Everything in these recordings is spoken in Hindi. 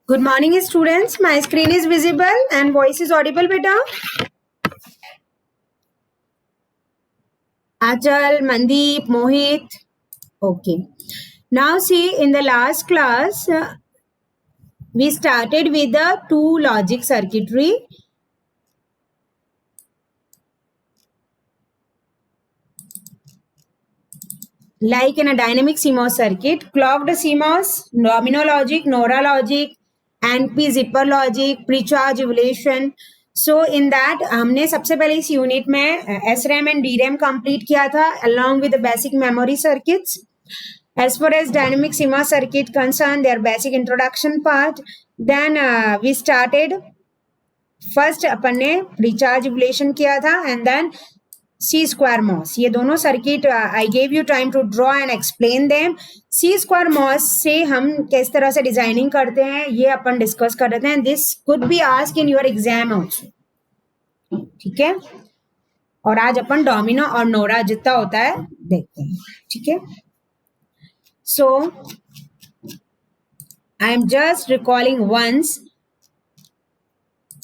Good morning, students. My screen is visible and voice is audible, beta. Achal, Mandeep, Mohit. Okay. Now see, in the last class, we started with the two logic circuitry. Like in a dynamic CMOS circuit, clocked CMOS, domino logic, NORA logic, NP zipper logic, pre-charge evaluation. So in that हमने सबसे पहले इस यूनिट में SRAM and DRAM कंप्लीट किया था along with the basic memory circuits. As far as dynamic CMOS circuit concerned, their basic introduction part. Then we started first अपन ने pre-charge evaluation किया था and then C square MOS. ये दोनों circuit I gave you time to draw and explain them. C square MOS से हम किस तरह से डिजाइनिंग करते हैं ये अपन डिस्कस कर रहे हैं. This could be asked in your exam also. ठीक है. और आज अपन डोमिनो और नोरा जितना होता है देखते हैं. ठीक है. So I am just recalling once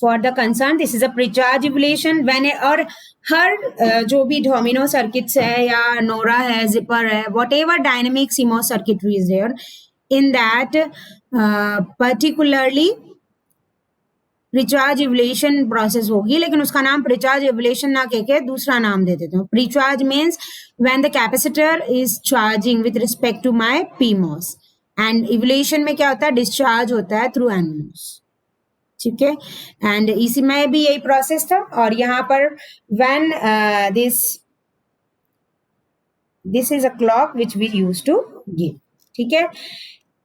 for the concern. This is a pre-charge evaluation when और हर जो भी डोमिनो सर्किट्स है या नोरा है, जिपर है, whatever dynamic CMOS circuitry is there, in that particularly pre-charge evaluation process होगी. लेकिन उसका नाम pre-charge evaluation ना कह के दूसरा नाम दे देते हैं. Pre-charge means when the capacitor is charging with respect to my PMOS and evaluation में क्या होता है, discharge होता है through NMOS. ठीक है. एंड इसी में भी यही प्रोसेस था. और यहाँ पर when this is a clock which we use to give. ठीक है.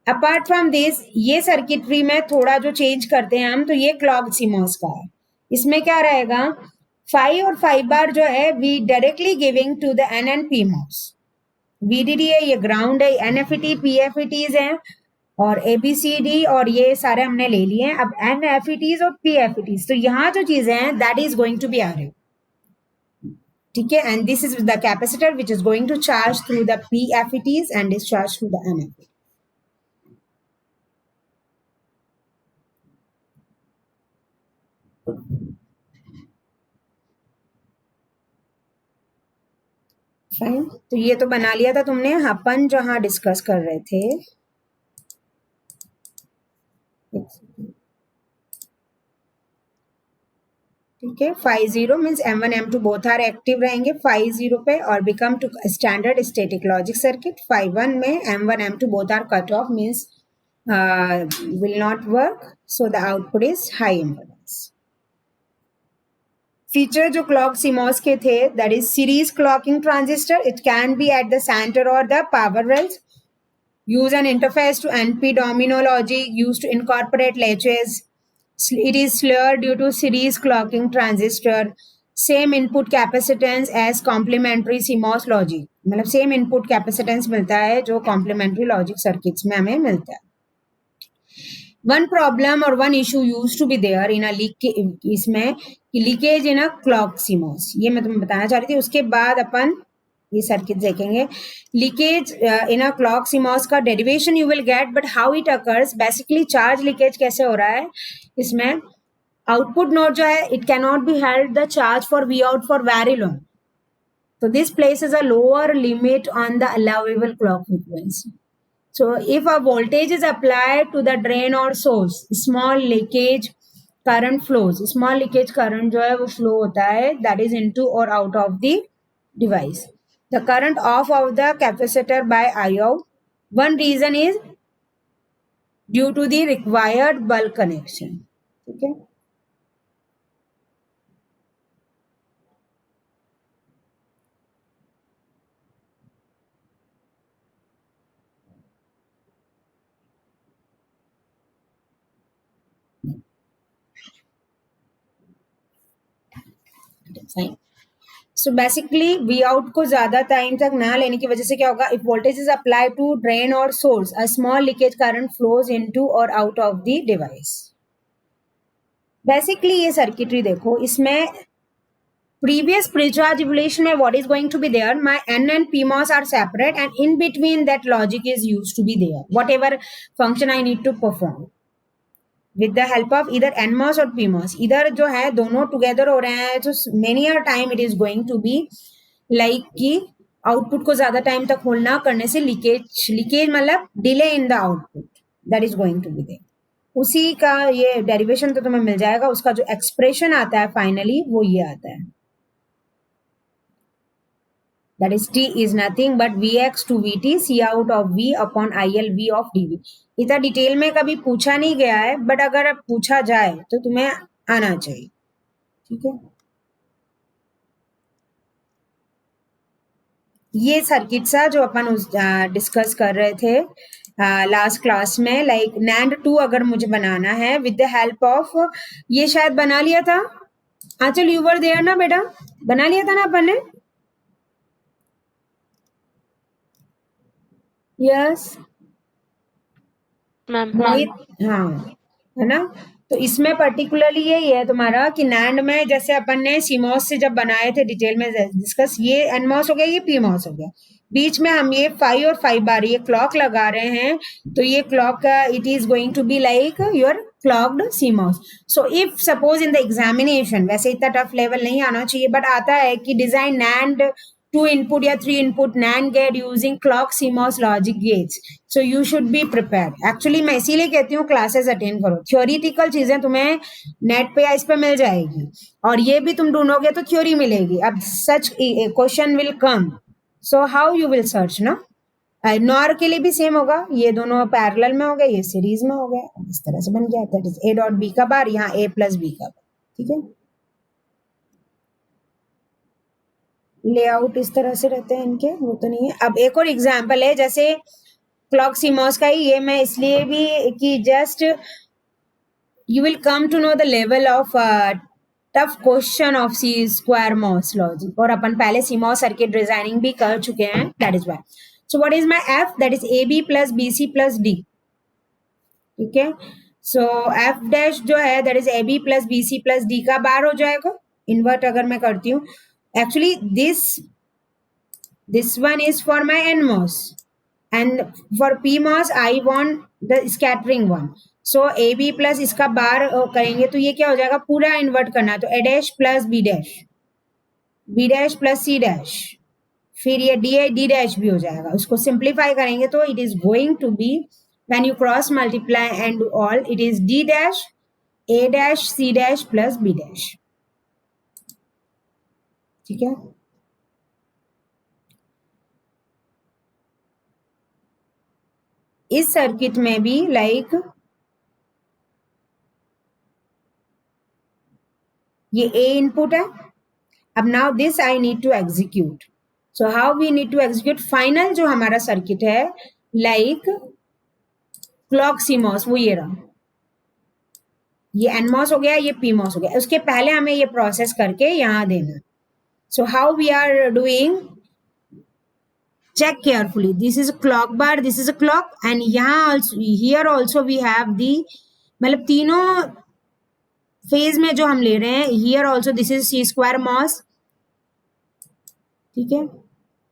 अपार्ट फ्रॉम दिस ये सर्किटरी में थोड़ा जो चेंज करते हैं हम, तो ये क्लॉक सीमॉस का है. इसमें क्या रहेगा, 5 और 5 बार जो है we directly giving to the N and P MOS. VDD है, ये ग्राउंड है, NFET PFETs हैं और ABCD और ये सारे हमने ले लिए हैं. अब NFETs और PFETs, तो यहाँ जो चीजें हैं that is going to be RF. ठीक है. And this is the capacitor which is going to charge through the PFETs and discharge through the NFET. Fine. तो ये तो बना लिया था तुमने. अपन जहां डिस्कस कर रहे थे, ठीक है. 5-0 means M1 M2 both are active रहेंगे 5-0 पे और become two standard static logic circuit. 5-1 में M1 M2 both are cut off means will not work. So the output is high impedance. Feature जो क्लॉक सीमॉस के थे that is series clocking transistor. It can be at the centre और the power rails. Use an interface to NP domino logic used to incorporate latches. It is slower due to series clocking transistor. Same input capacitance as complementary CMOS logic. मतलब same input capacitance मिलता है जो complementary logic circuits में हमें मिलता है. One problem or one issue used to be there in a leak इसमें leakage in a clock CMOS. ये मैं तुम्हें बताना चाह रही थी. उसके बाद अपन ये सर्किट देखेंगे. Leakage in a clock CMOS का derivation you will get, but how it occurs. Basically charge leakage कैसे हो रहा है इसमें, आउटपुट नोड जो है it can not be held the charge for V out for very long. So this places a lower limit on the allowable clock frequency. So if a voltage is applied to the drain or source, small leakage current flows. Small leakage current जो है वो flow होता है, that is into or out of the device. The current off of the capacitor by IO. One reason is due to the required bulk connection. Okay. Fine. So basically V out को ज्यादा टाइम तक ना लेने की वजह से क्या होगा, if voltage is applied to drain or source, a small leakage current flows into or out of the device. Basically ये सर्किटरी देखो, इसमें previous pre-charge evaluation में what is going to be there, my n and pmos are separate and in between that logic is used to be there, whatever function I need to perform with the help of either nmos or pmos, either जो है दोनों together हो रहे हैं, तो many a time it is going to be like कि आउटपुट को ज्यादा टाइम तक होल्ड ना करने से लीकेज मतलब delay in the output that is going to be there. उसी का ये डेरिवेशन तो तुम्हें मिल जाएगा, उसका जो एक्सप्रेशन आता है फाइनली वो ये आता है, that is t is nothing but vx to vt c out of v upon il v of dv। इतना डिटेल में कभी पूछा नहीं गया है, बट अगर अब पूछा जाए तो तुम्हें आना चाहिए, ठीक है। ये सर्किट सा जो अपन उस डिस्कस कर रहे थे लास्ट क्लास में, लाइक नैंड 2 अगर मुझे बनाना है विद द हेल्प ऑफ, ये शायद बना लिया था आंचल, यू वर देयर ना बेटा, बना लिया था ना अपन ने, यस मैम। हाँ है ना। तो इसमें पर्टिकुलरली यही है तुम्हारा कि नैंड में जैसे अपन ने सीमॉस से जब बनाए थे डिटेल में डिस्कस, ये एनमॉस हो गया, ये पीमॉस हो गया, बीच में हम ये 5 और 5 बार ये क्लॉक लगा रहे हैं, तो ये clock it is going to be like your clocked CMOS. So if suppose in the examination, वैसे इतना टफ लेवल नहीं आना चाहिए, बट आता है कि डिजाइन नैंड 2 input या 3 input NAND gate using clock CMOS logic gates, so you should be prepared। Actually मैं इसीलिए कहती हूँ क्लासेस अटेंड करो, थ्योरिटिकल चीजें तुम्हें नेट पे या इस पे मिल जाएगी, और ये भी तुम ढूंढोगे तो थ्योरी मिलेगी। अब such question will come, so how you will search ना। नॉर के लिए भी सेम होगा, ये दोनों पैरेलल में हो गए, ये सीरीज में हो गया, इस तरह से बन गया, that is A dot B का बार, यहाँ ए प्लस बी का बार, ठीक है। लेआउट इस तरह से रहते हैं इनके, वो तो नहीं है। अब एक और एग्जांपल है, जैसे क्लॉक सीमॉस का ही, ये मैं इसलिए भी कि just you will come to know the level of tough question of C square MOS logic, और अपन पहले सीमॉस सर्किट डिजाइनिंग भी कर चुके हैं, that is why. So what is my F, that is A B plus B C plus D, ठीक है। सो एफ डैश जो है that is A B plus B C plus D का बार हो जाएगा, इन्वर्ट अगर मैं करती हूँ। Actually, this one is for my NMOS, and for PMOS I want the scattering one. So AB plus इसका बार करेंगे तो ये क्या हो जाएगा, पूरा इन्वर्ट करना है, तो A dash plus B dash, B dash plus C dash, फिर ये D डैश भी हो जाएगा। उसको सिंप्लीफाई करेंगे तो it is going to be, when you cross multiply and do all, it is D dash A dash C dash plus B dash, ठीक है। इस सर्किट में भी लाइक ये ए इनपुट है। अब now this I need to execute, so how we need to execute, final जो हमारा सर्किट है लाइक क्लॉक सीमॉस, वो ये रहा, ये एनमॉस हो गया, ये पीमॉस हो गया, उसके पहले हमें ये प्रोसेस करके यहां देना। So how we are doing, check carefully, this is a clock bar, this is a clock, and यहाँ also, here also we have the, मतलब तीनों फेज में जो हम ले रहे हैं, here also this is C square MOS, ठीक है।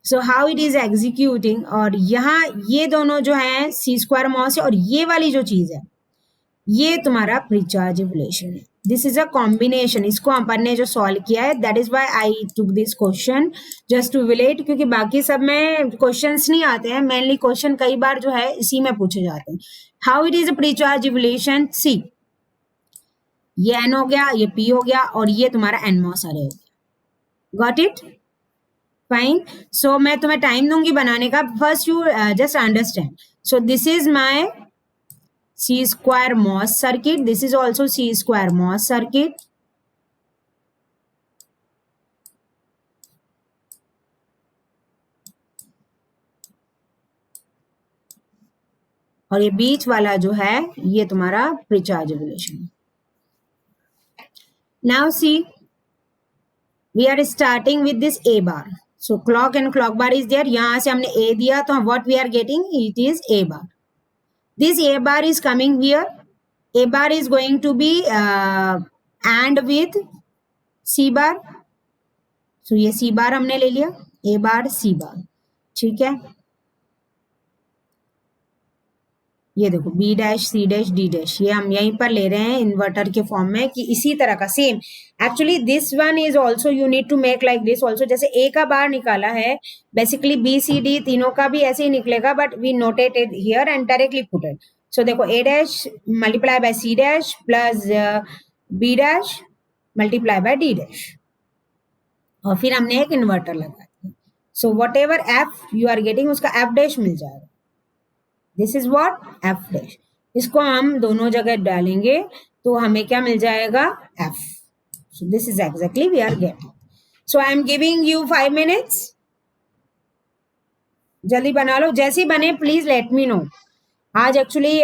So how it is executing, और यहाँ ये दोनों जो है C square MOS है, और ये वाली जो चीज है ये तुम्हारा प्रीचार्ज इवोल्यूशन है। दिस इज अ कॉम्बिनेशन, इसको अपन ने जो सॉल्व किया है, that is why I took this question just to relate, क्योंकि बाकी सब में क्वेश्चंस नहीं आते हैं, मेनली क्वेश्चन कई बार जो है इसी में पूछे जाते हैं। How it is a precharge evolution, see ये एन हो गया, ये पी हो गया, और ये तुम्हारा एनमॉस अरे हो गया, गॉट इट, फाइन। सो मैं तुम्हें टाइम दूंगी बनाने का, first you just understand. So this is my C square MOS circuit, this is also C square MOS circuit, और ये बीच वाला जो है ये तुम्हारा precharge evolution. Now see we are starting with this A bar, so clock and clock bar is there, यहां से हमने A दिया तो what we are getting, it is A bar, this A bar is coming here, A bar is going to be AND with C bar, सो ये सी बार हमने ले लिया, ए बार सी बार, ठीक है। ये देखो B dash C dash D dash, ये हम यहीं पर ले रहे हैं इन्वर्टर के फॉर्म में कि इसी तरह का same. Actually this one is also you need to make like this also, जैसे ए का बार निकाला है, बेसिकली बी सी डी तीनों का भी ऐसे ही निकलेगा, but we noted it here and directly put it. So देखो a dash multiply by c dash plus b dash multiply by d dash, और फिर हमने एक इन्वर्टर लगा दिया। So whatever f you are getting उसका एफ डैश मिल जाएगा। This is what f dash, इसको हम दोनों जगह डालेंगे तो हमें क्या मिल जाएगा F. So this is exactly we are getting. So I am giving you 5 minutes, जल्दी बना लो, जैसे ही बने प्लीज लेट मी नो। आज एक्चुअली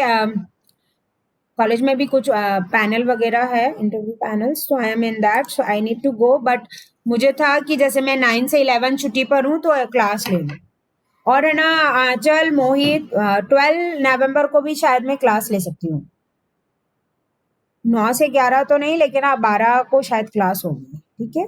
कॉलेज में भी कुछ पैनल वगैरह है, इंटरव्यू पैनल्स, तो I am in that, so I need to go. But मुझे था कि जैसे मैं 9 से 11 छुट्टी पर हूँ तो क्लास ले लूँ, और है ना आंचल मोहित 12 नवंबर को भी शायद मैं क्लास ले सकती हूँ, 9 से 11 तो नहीं, लेकिन आप 12 को शायद क्लास होगी, ठीक है।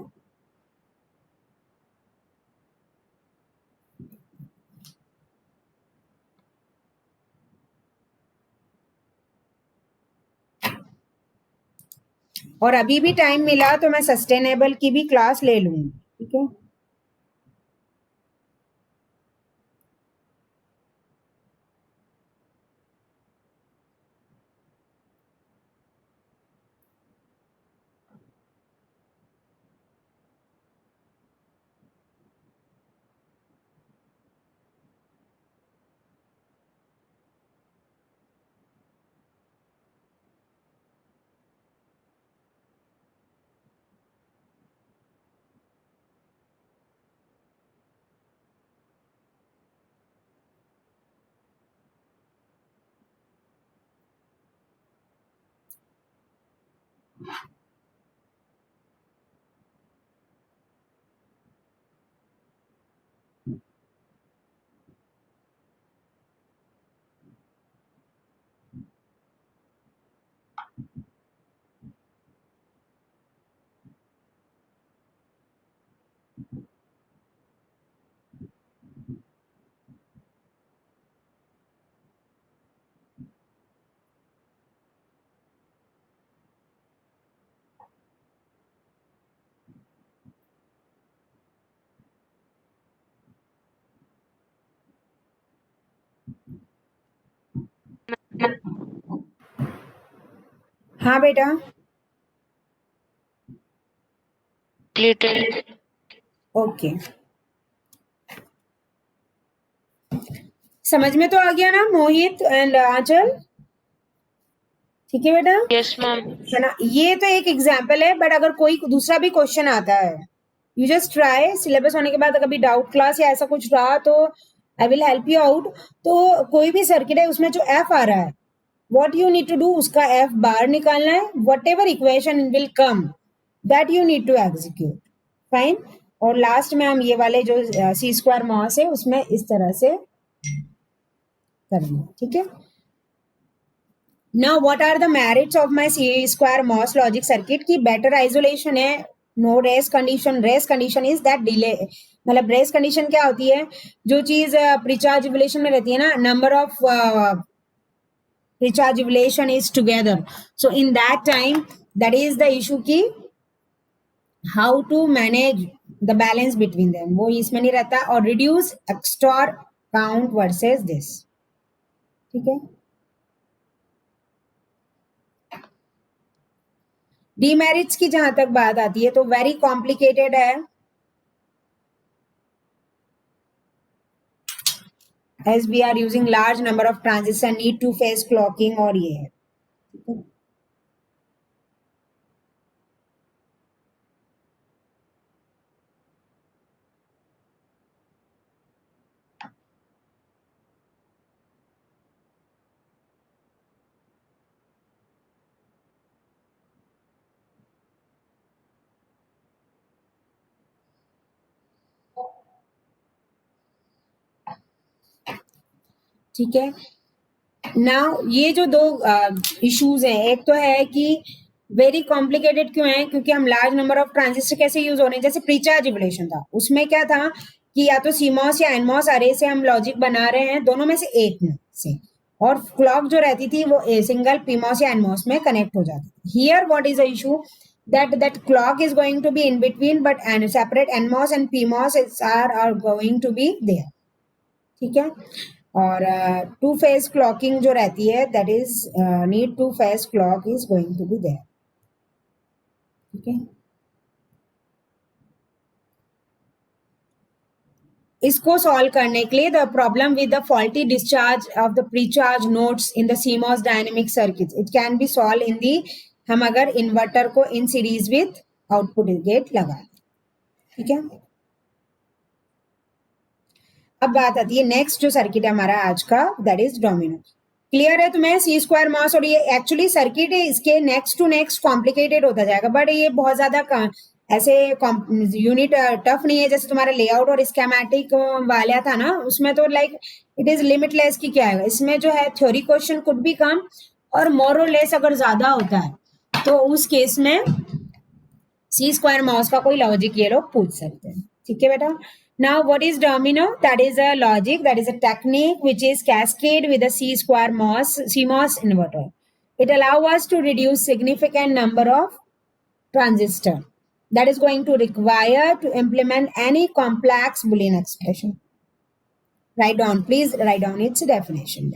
और अभी भी टाइम मिला तो मैं सस्टेनेबल की भी क्लास ले लूंगी, ठीक है। हाँ बेटा, ओके, समझ में तो आ गया ना मोहित एंड आंचल, ठीक है बेटा। Yes ma'am. है ना, ये तो एक एग्जाम्पल है, बट अगर कोई दूसरा भी क्वेश्चन आता है, यू जस्ट ट्राई, सिलेबस होने के बाद कभी डाउट क्लास या ऐसा कुछ रहा तो I will help you out. तो कोई भी सर्किट है उसमें जो एफ आ रहा है, what you need to do, उसका एफ बार निकालना है, whatever equation will come that you need to execute, fine. और लास्ट में हम ये वाले जो सी स्क्वायर मॉस है उसमें इस तरह से करेंगे, ठीक है। Now what are the merits of my C square MOS logic circuit की better isolation है, no race condition, race condition is that delay, मतलब race condition क्या होती है, जो चीज प्रीचार्ज इवोल्यूशन में रहती है ना, number of precharge evolution is together, so in that time that is the issue की how to manage the balance between them, वो इसमें नहीं रहता, और रिड्यूस एक्सटॉर काउंट वर्सेस दिस, ठीक है। डीमेरिट्स की जहां तक बात आती है तो वेरी कॉम्प्लिकेटेड है, as we are using large number of transistors, need to phase clocking, और ये है, ठीक है। नाउ ये जो दो इश्यूज हैं, एक तो है कि वेरी कॉम्प्लिकेटेड क्यों है? क्योंकि हम लार्ज नंबर ऑफ ट्रांजिस्टर कैसे यूज हो रहे हैं, जैसे प्रीचार्ज इवोल्यूशन था, उसमें क्या था कि या तो सीमॉस या एनमॉस अरे से हम लॉजिक बना रहे हैं, दोनों में से एक में से, और क्लॉक जो रहती थी वो सिंगल पीमॉस या एनमॉस में कनेक्ट हो जाती थी. Here what is the issue, that clock is going to be in between, but and separate NMOS and PMOS are going to be there. ठीक है. और टू फेज क्लॉकिंग जो रहती है, that is need two phase clock is going to be there. ठीक है. इसको सॉल्व करने के लिए the problem with the faulty discharge of the precharge nodes in the CMOS dynamic circuit, it can be solve in the, हम अगर इन्वर्टर को in series with output gate लगा दें. ठीक है. अब बात आती है नेक्स्ट जो सर्किट है हमारा आज का, दैट इज डोमिनो. क्लियर है तुम्हें? सी स्क्वायर मॉस, और ये एक्चुअली सर्किट है, इसके नेक्स्ट टू नेक्स्ट कॉम्प्लिकेटेड होता जाएगा, बट ये बहुत ज्यादा ऐसे यूनिट टफ नहीं है. जैसे तुम्हारा लेआउट और स्केमेटिक वाला था ना, उसमें तो लाइक इट इज लिमिटलेस की क्या है. इसमें जो है थ्योरी क्वेश्चन कुड भी कम, और मोर और लेस अगर ज्यादा होता है तो उस केस में सी स्क्वायर मॉस का कोई लॉजिक ये लोग पूछ सकते हैं. ठीक है बेटा. Now, what is domino? That is a logic, that is a technique which is cascade with a C square MOS, CMOS inverter. It allows us to reduce significant number of transistor that is going to require to implement any complex Boolean expression. Write down, please write down its definition.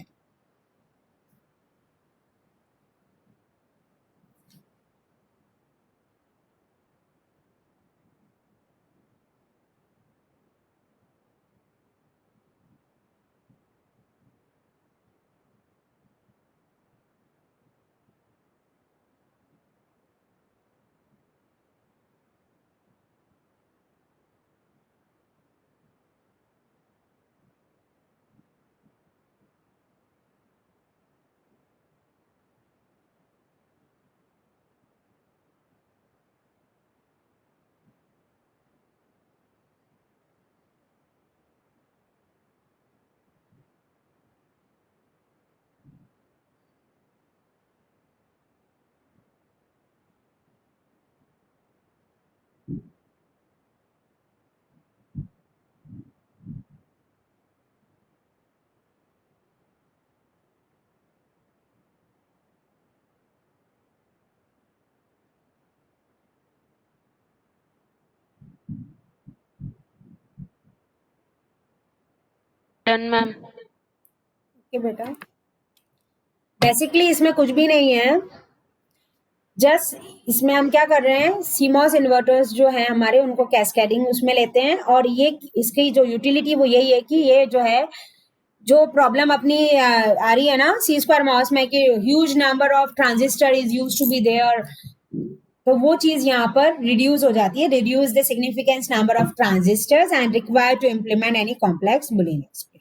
Done ma'am. Okay बेटा. बेसिकली इसमें कुछ भी नहीं है, जस्ट इसमें हम क्या कर रहे हैं, सीमॉस इन्वर्टर्स जो हैं हमारे, उनको कैस्केडिंग उसमें लेते हैं, और ये इसकी जो यूटिलिटी वो यही है कि ये जो है, जो प्रॉब्लम अपनी आ रही है ना सी स्क्वायर मॉस में कि huge number of transistor is use to be there, तो वो चीज यहाँ पर रिड्यूस हो जाती है. Reduce the significance number of transistors and require to implement any complex Boolean expression.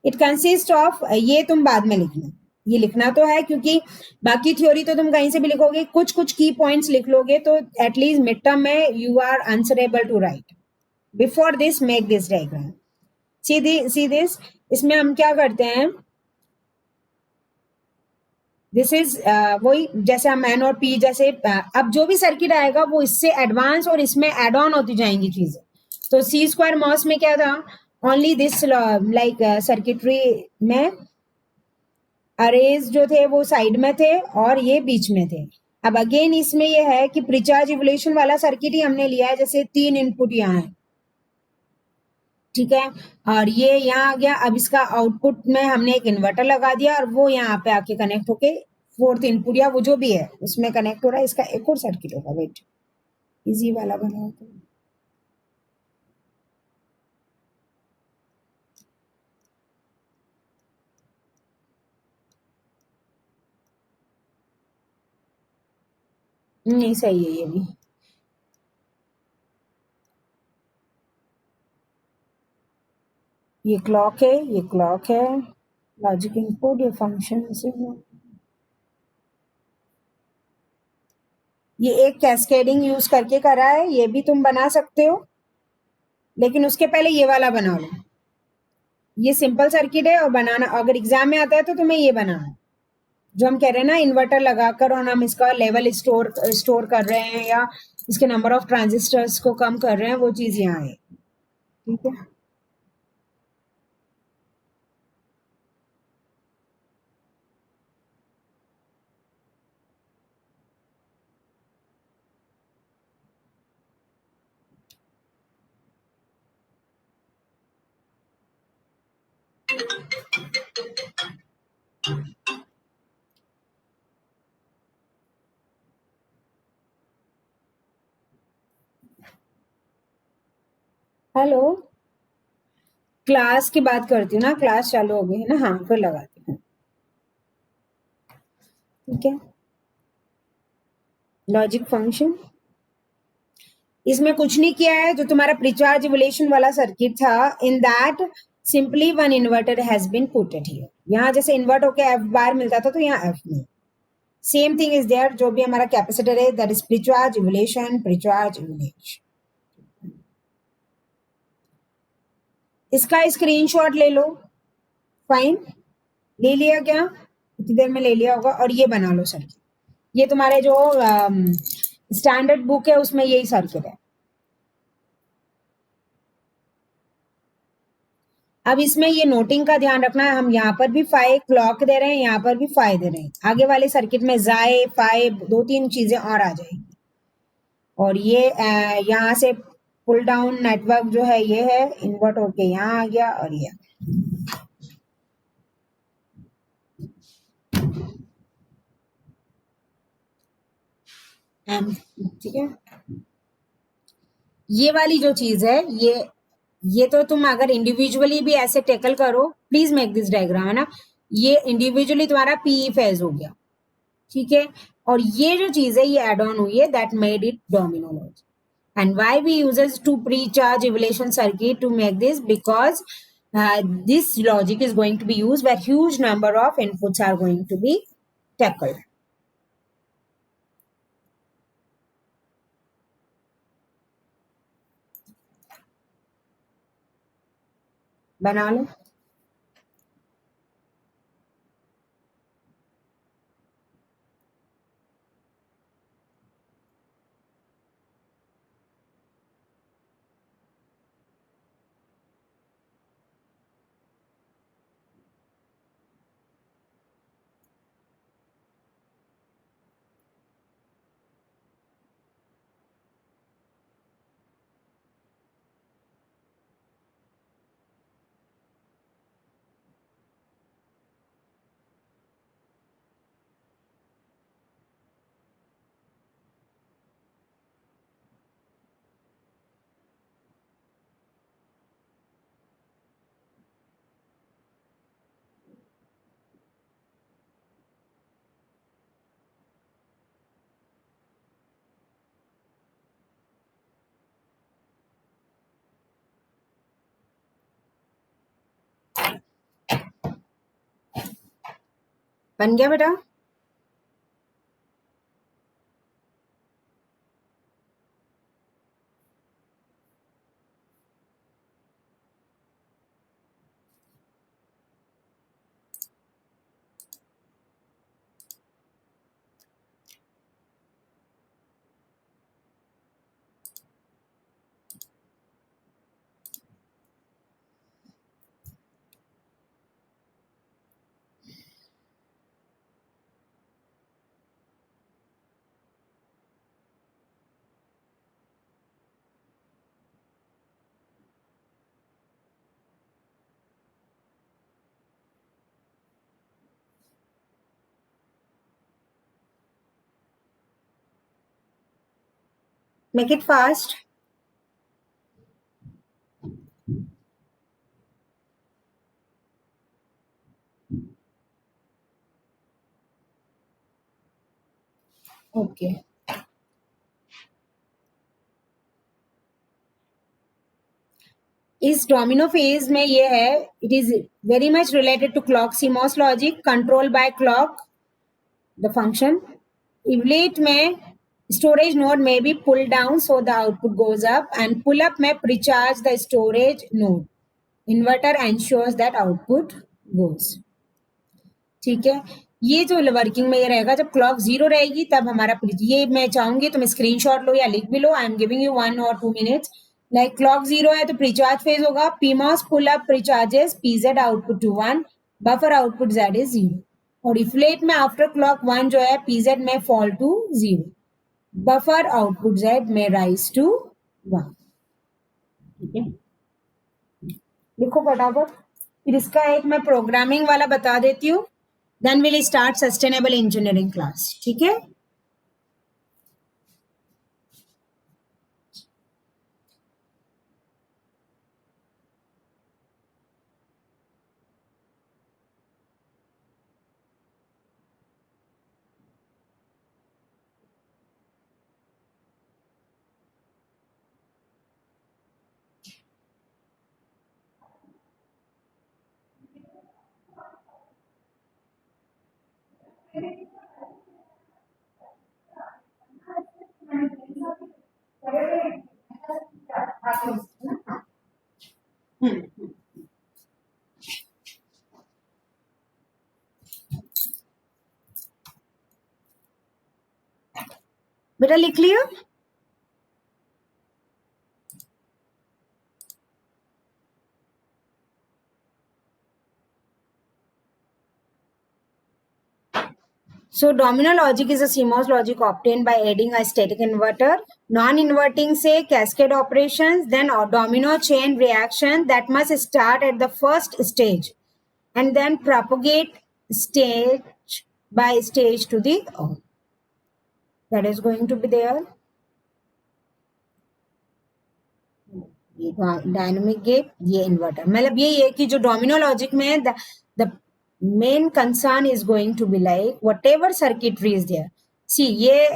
It consist of, ये तुम बाद में लिखना, ये लिखना तो है क्योंकि बाकी थ्योरी तो तुम कहीं से भी लिखोगे, कुछ कुछ की पॉइंट्स लिख लोगे तो एटलीस्ट मिड टर्म में you are answerable to write. Before this make this diagram. See this, इसमें हम क्या करते हैं, दिस इज वही जैसे हम एन और पी जैसे, अब जो भी सर्किट आएगा वो इससे एडवांस और इसमें एड ऑन होती जाएंगी चीजें. तो सी स्क्वायर मॉस में क्या था, ओनली दिस लाइक सर्किटरी में अरेज जो थे वो साइड में थे और ये बीच में थे. अब अगेन इसमें ये है कि प्रीचार्ज इवोल्यूशन वाला सर्किट ही हमने लिया है, जैसे 3 इनपुट यहाँ है. ठीक है. और ये यहाँ आ गया. अब इसका आउटपुट में हमने एक इन्वर्टर लगा दिया और वो यहाँ पे आके कनेक्ट होके 4th इनपुट या वो जो भी है उसमें कनेक्ट हो रहा है. इसका एक और सर्किट होगा. वेट, इजी वाला बनाओ. नहीं सही है ये भी. ये क्लॉक है, ये क्लॉक है, लॉजिक इनपुट, ये फंक्शन से ये एक कैस्केडिंग यूज करके करा है. ये भी तुम बना सकते हो, लेकिन उसके पहले ये वाला बना लो. ये सिंपल सर्किट है और बनाना अगर एग्जाम में आता है तो तुम्हें ये बनाना है. जो हम कह रहे हैं ना इन्वर्टर लगाकर और हम इसका लेवल स्टोर कर रहे हैं या इसके नंबर ऑफ ट्रांजिस्टर्स को कम कर रहे हैं, वो चीज यहाँ है. ठीक है. हेलो, क्लास की बात करती हूँ ना, क्लास चालू हो गई है ना. हाँ, फिर लगाती हूँ. ठीक है. लॉजिक फंक्शन इसमें कुछ नहीं किया है. जो तुम्हारा प्रीचार्ज इवोल्यूशन वाला सर्किट था, in that simply one inverter has been puted here. यहाँ जैसे इन्वर्ट होके एफ बार मिलता था, तो यहाँ एफ में सेम थिंग इज देयर. जो भी हमारा कैपेसिटर है, that is precharge evolution, precharge evolution. इसका स्क्रीनशॉट ले लो. फाइन, ले लिया क्या? इतनी देर में ले लिया होगा. और ये बना लो सर्किट. ये तुम्हारे जो स्टैंडर्ड बुक है उसमें यही सर्किट है. अब इसमें ये नोटिंग का ध्यान रखना है. हम यहाँ पर भी फाइव क्लॉक दे रहे हैं, यहाँ पर भी फाइव दे रहे हैं. आगे वाले सर्किट में जाए फाइव, दो तीन चीजें और आ जाएगी. और ये यहाँ से पुल डाउन नेटवर्क जो है ये है, इन्वर्ट होके यहाँ आ गया. और ये ठीक है. ये वाली जो चीज है, ये तो तुम अगर इंडिविजुअली भी ऐसे टेकल करो, प्लीज मेक दिस डायग्राम, है ना. ये इंडिविजुअली तुम्हारा पीई फेज हो गया. ठीक है. और ये जो चीज है ये एड ऑन हुई है, that made it domino logic. And why we uses to pre-charge evaluation circuit to make this? Because this logic is going to be used where huge number of inputs are going to be tackled. बना लो. बन गया बेटा? Make it fast. Okay. इस डोमिनो फेज में ये है, it is very much related to clock CMOS logic, control by clock the function. Evaluate में storage node may be pulled down so the output goes up, and pull up may precharge the storage node. Inverter ensures that output goes. ठीक है. ये जो वर्किंग में ये रहेगा, जब क्लॉक 0 रहेगी तब हमारा ये मैं चाहूंगी तुम स्क्रीनशॉट लो या लिख भी लो. I am giving you 1 or 2 minutes. Like clock 0 है तो प्रीचार्ज फेज होगा. PMOS pull up precharges PZ output to 1, buffer output Z is 0. और इफ्लेट में आफ्टर क्लॉक 1 जो है पीजेड में fall to 0, buffer output Z में राइज टू 1. ठीक है, लिखो फटाफट. फिर इसका एक मैं प्रोग्रामिंग वाला बता देती हूँ, then will start sustainable engineering class. ठीक है, बेटा लिख लिया. So domino logic is a CMOS logic obtained by adding a static inverter, non-inverting say cascade operations, then a domino chain reaction that must start at the first stage and then propagate stage by stage to the that is going to be there. ये डायनेमिक गेट, ये इन्वर्टर. मतलब ये है कि जो डोमिनो लॉजिक में है, the main concern is going to be like whatever circuitry is there. See ये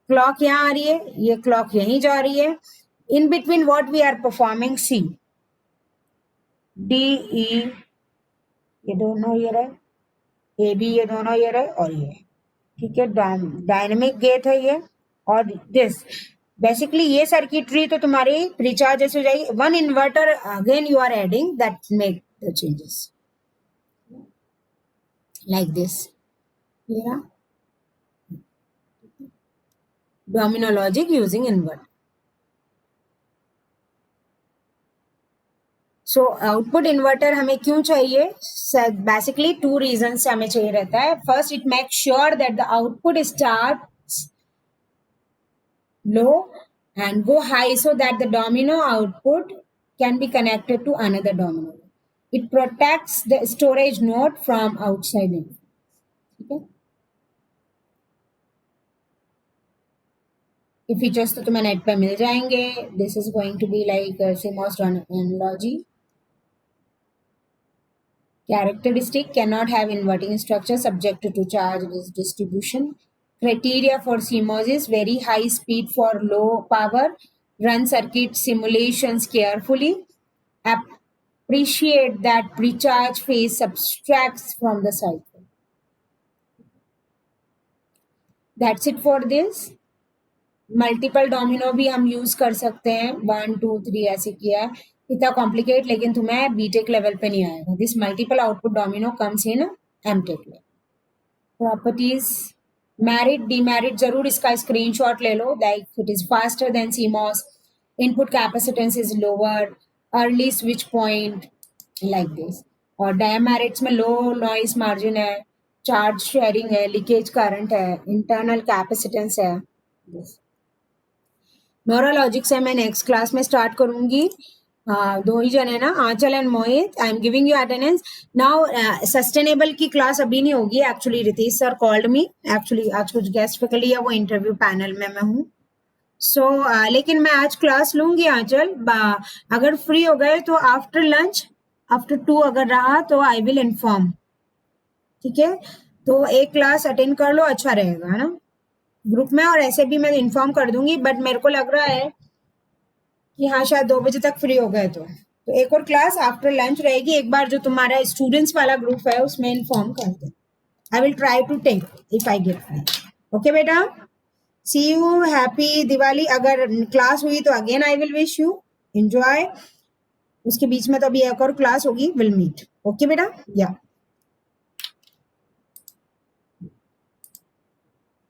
क्लॉक यहाँ आ रही है, ये क्लॉक यहीं जा रही है. In between what we are performing, C D E ये दोनों ये रहे, ए बी ये दोनों ये रहे और ये. ठीक है, डायनेमिक गेट है ये. और दिस बेसिकली ये सर्किटरी तो तुम्हारी रिचार्ज जैसे हो जाएगी. One inverter again you are adding that make the changes like this. Domino logic using inverter. So output inverter हमें क्यों चाहिए? बेसिकली 2 रीजन से हमें चाहिए रहता है. First, it make sure that the output start low and go high so that the domino output can be connected to another domino. It protects the storage node from outside in. Okay? ये फीचर्स तो तुम्हें नेट पे मिल जाएंगे. This is going to be like CMOS analogy. Characteristic cannot have inverting structure subject to charge distribution. Criteria for CMOS is very high speed for low power. Run circuit simulations carefully. Appreciate that precharge phase subtracts from the cycle. That's it for this. Multiple domino भी हम यूज कर सकते हैं. 1 2 3 ऐसे किया है. इतना कॉम्प्लिकेट लेकिन तुम्हें बीटेक लेवल पे नहीं आएगा. This multiple output domino comes in MTech level. Properties, merit demerit जरूर इसका स्क्रीनशॉट ले लो. Like it is faster than CMOS, input capacitance is lower, early switch point like this. और डेमेरिट्स में लो नॉइस मार्जिन है, चार्ज शेयरिंग है, लीकेज करंट है, इंटरनल कैपेसिटेंस है. न्यूरोलॉजिक से मैं नेक्स्ट क्लास में स्टार्ट करूंगी. 2 ही जन है ना, Aanchal and Mohit. I am giving you attendance now. Sustainable की क्लास अभी नहीं होगी. Actually Ritesh sir called me. Actually आज कुछ गेस्ट फैकल्टी है, वो इंटरव्यू पैनल में मैं हूँ. सो लेकिन मैं आज क्लास लूंगी आंचल. अगर फ्री हो गए तो आफ्टर लंच, आफ्टर 2 अगर रहा तो आई विल इन्फॉर्म. ठीक है, तो एक क्लास अटेंड कर लो, अच्छा रहेगा है ना ग्रुप में. और ऐसे भी मैं इन्फॉर्म कर दूंगी. बट मेरे को लग रहा है कि हाँ शायद 2 बजे तक फ्री हो गए तो एक और क्लास आफ्टर लंच रहेगी. एक बार जो तुम्हारा स्टूडेंट्स वाला ग्रुप है उसमें इन्फॉर्म कर दो. I will try to take if I get free. Okay बेटा, सी यू, हैप्पी दिवाली. अगर क्लास हुई तो again I will wish you enjoy. उसके बीच में तो अभी एक और क्लास होगी. Will meet. ओके बेटा, या